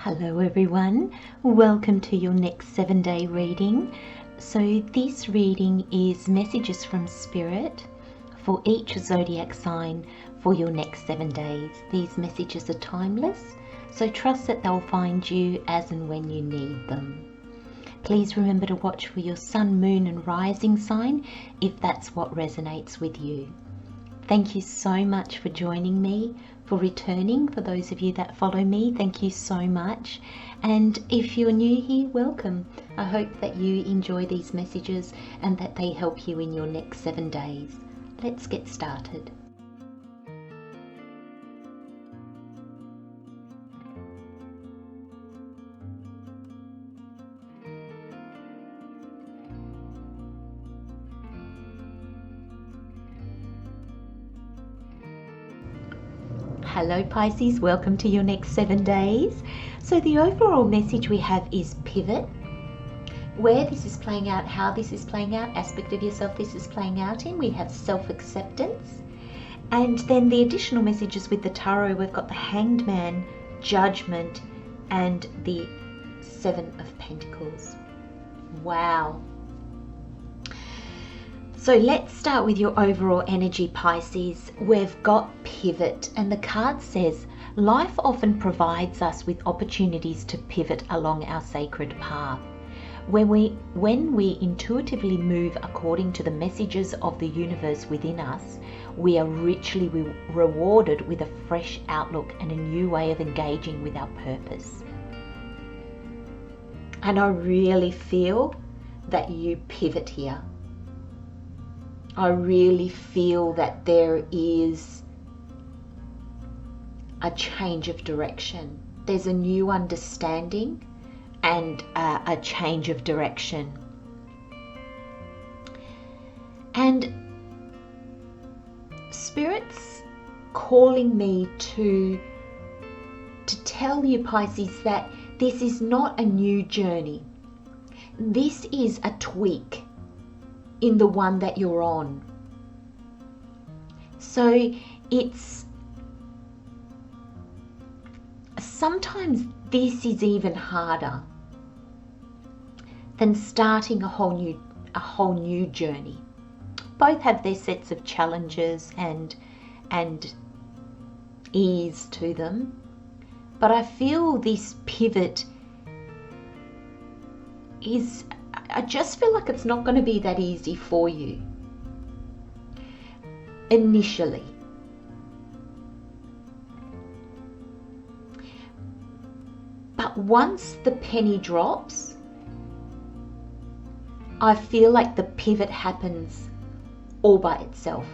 Hello everyone, welcome to your next 7-day reading. So this reading is messages from Spirit for each zodiac sign for your next 7 days. These messages are timeless, so trust that they'll find you as and when you need them. Please remember to watch for your sun, moon and rising sign if that's what resonates with you. Thank you so much for joining me, for returning. For those of you that follow me, thank you so much. And if you're new here, welcome. I hope that you enjoy these messages and that they help you in your next 7 days. Let's get started. Hello Pisces, welcome to your next 7 days. So the overall message we have is pivot. Where this is playing out, how this is playing out, aspect of yourself this is playing out in. We have self-acceptance. And then the additional messages with the tarot, we've got the Hanged Man, Judgment, and the 7 of Pentacles. Wow. So let's start with your overall energy, Pisces. We've got pivot, and the card says, life often provides us with opportunities to pivot along our sacred path. When we intuitively move according to the messages of the universe within us, we are richly rewarded with a fresh outlook and a new way of engaging with our purpose. And I really feel that you pivot here. I really feel that there is a change of direction. There's a new understanding and a change of direction. And Spirit's calling me to tell you, Pisces, that this is not a new journey. This is a tweak in the one that you're on. So it's sometimes this is even harder than starting a whole new journey. Both have their sets of challenges and ease to them, but I feel this pivot is, I just feel like it's not going to be that easy for you initially. But once the penny drops, I feel like the pivot happens all by itself.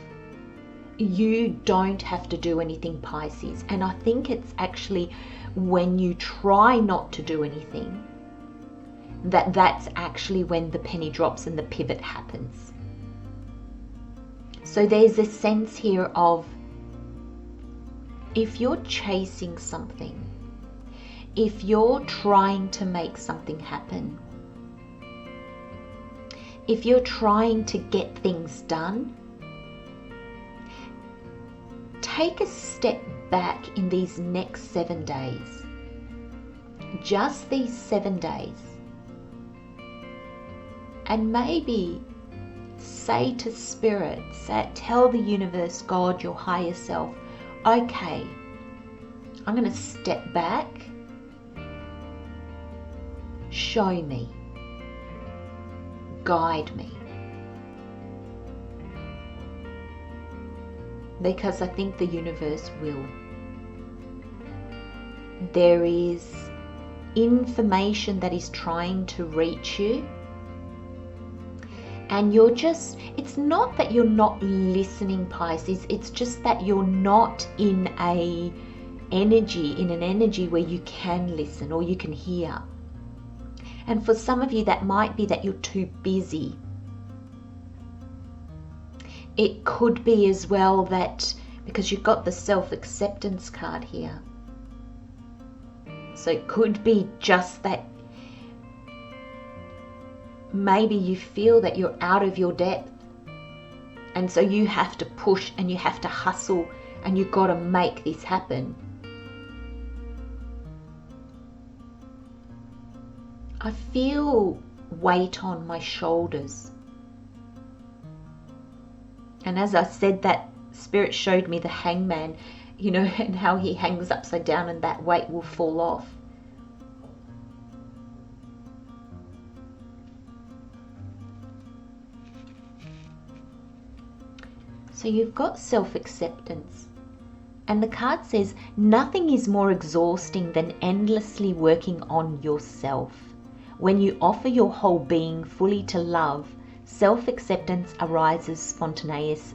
You don't have to do anything, Pisces. And I think it's actually when you try not to do anything, that's actually when the penny drops and the pivot happens. So there's a sense here of, if you're chasing something, if you're trying to make something happen, if you're trying to get things done, take a step back in these next 7 days. Just these 7 days. And maybe say to Spirit, tell the universe, God, your higher self, okay, I'm going to step back. Show me. Guide me. Because I think the universe will. There is information that is trying to reach you. And you're just, it's not that you're not listening, Pisces, it's just that you're not in an energy where you can listen or you can hear. And for some of you, that might be that you're too busy. It could be as well that, because you've got the self-acceptance card here. So it could be just that maybe you feel that you're out of your depth, and so you have to push and you have to hustle and you've got to make this happen. I feel weight on my shoulders. And as I said that, Spirit showed me the hangman, you know, and how he hangs upside down and that weight will fall off. So you've got self-acceptance. And the card says, nothing is more exhausting than endlessly working on yourself. When you offer your whole being fully to love, self-acceptance arises spontaneously.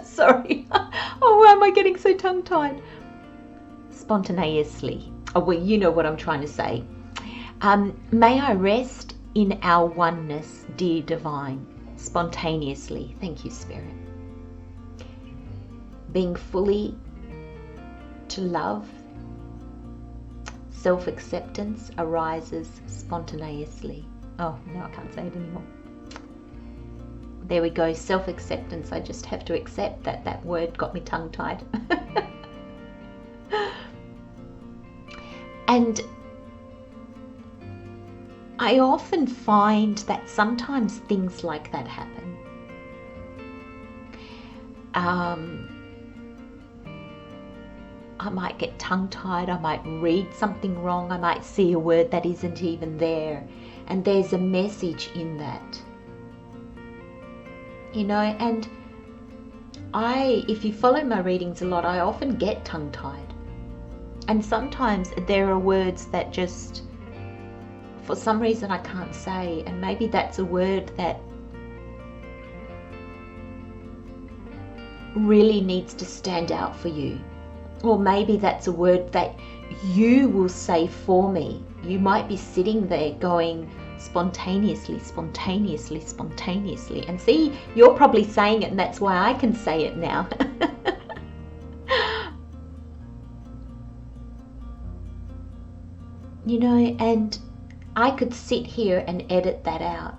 Sorry. Oh, why am I getting so tongue-tied? Spontaneously. Oh, well, you know what I'm trying to say. May I rest in our oneness, dear Divine, spontaneously. Thank you, Spirit. Being fully to love, self-acceptance arises spontaneously. Oh, no, I can't say it anymore. There we go, self-acceptance. I just have to accept that that word got me tongue-tied. And I often find that sometimes things like that happen. I might get tongue-tied, I might read something wrong, I might see a word that isn't even there, and there's a message in that. You know, and if you follow my readings a lot, I often get tongue-tied. And sometimes there are words that just, for some reason, I can't say, and maybe that's a word that really needs to stand out for you. Or maybe that's a word that you will say for me. You might be sitting there going spontaneously, spontaneously, spontaneously. And see, you're probably saying it, and that's why I can say it now. You know, and I could sit here and edit that out.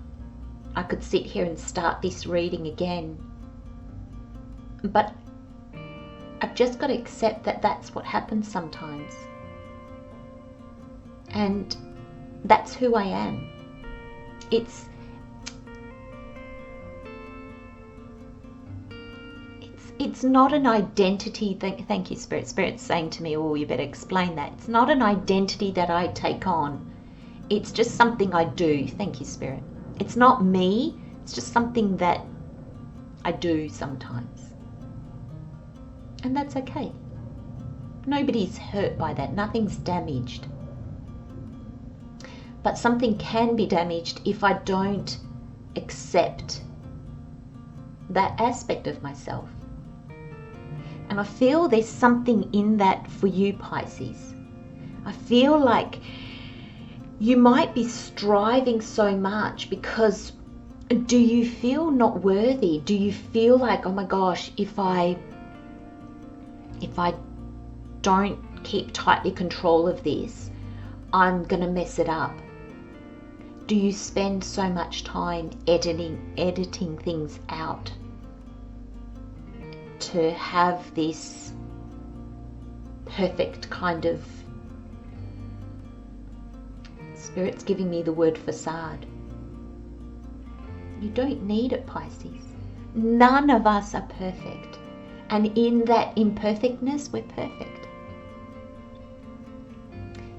I could sit here and start this reading again. But I've just got to accept that that's what happens sometimes. And that's who I am. It's not an identity. Thank you, Spirit. Spirit's saying to me, oh, you better explain that. It's not an identity that I take on. It's just something I do. Thank you, Spirit. It's not me. It's just something that I do sometimes. And that's okay. Nobody's hurt by that. Nothing's damaged. But something can be damaged if I don't accept that aspect of myself. And I feel there's something in that for you, Pisces. I feel like you might be striving so much because do you feel not worthy? Do you feel like, oh my gosh, if I don't keep tightly control of this, I'm going to mess it up? Do you spend so much time editing things out to have this perfect kind of, Spirit's giving me the word facade. You don't need it, Pisces. None of us are perfect. And in that imperfectness, we're perfect.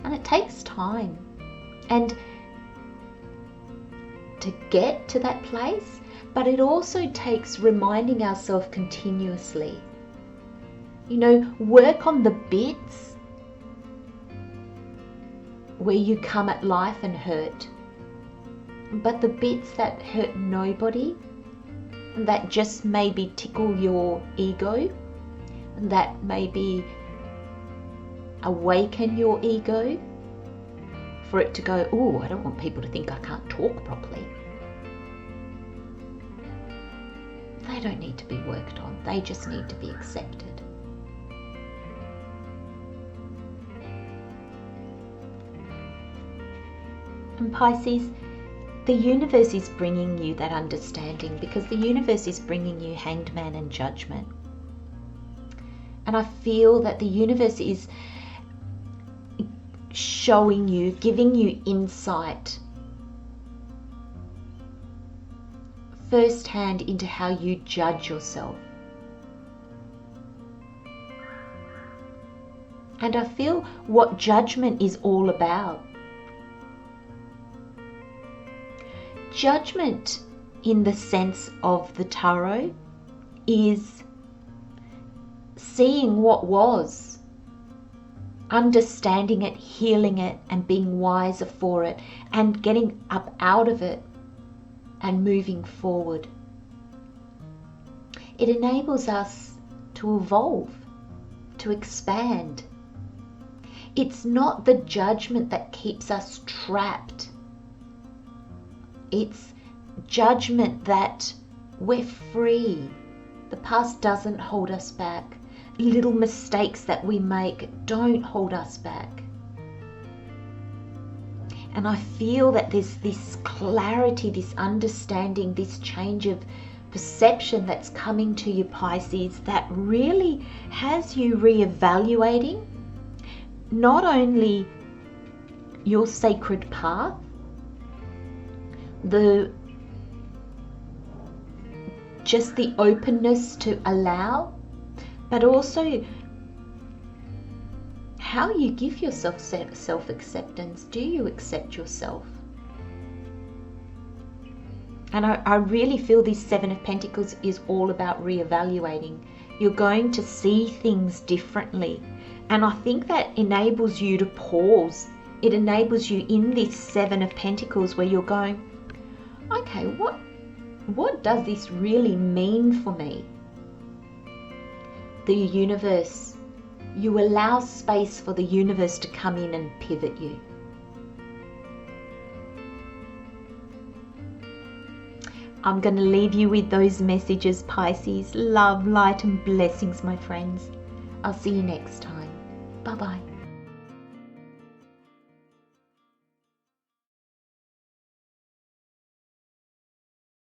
And it takes time. And to get to that place, but it also takes reminding ourselves continuously. You know, work on the bits where you come at life and hurt. But the bits that hurt nobody, that just maybe tickle your ego, that maybe awaken your ego, for it to go, oh, I don't want people to think I can't talk properly. They don't need to be worked on. They just need to be accepted. And Pisces, the universe is bringing you that understanding, because the universe is bringing you Hanged Man and Judgment. And I feel that the universe is showing you, giving you insight firsthand into how you judge yourself. And I feel what judgment is all about. Judgment, in the sense of the tarot, is seeing what was, understanding it, healing it, and being wiser for it, and getting up out of it and moving forward. It enables us to evolve, to expand. It's not the judgment that keeps us trapped. It's judgment that we're free. The past doesn't hold us back. Little mistakes that we make don't hold us back. And I feel that there's this clarity, this understanding, this change of perception that's coming to you, Pisces, that really has you reevaluating not only your sacred path, just the openness to allow, but also how you give yourself self-acceptance. Do you accept yourself? And I really feel this Seven of Pentacles is all about reevaluating. You're going to see things differently. And I think that enables you to pause. It enables you in this Seven of Pentacles where you're going, okay, what does this really mean for me? The universe, you allow space for the universe to come in and pivot you. I'm going to leave you with those messages, Pisces. Love, light, and blessings, my friends. I'll see you next time. Bye-bye.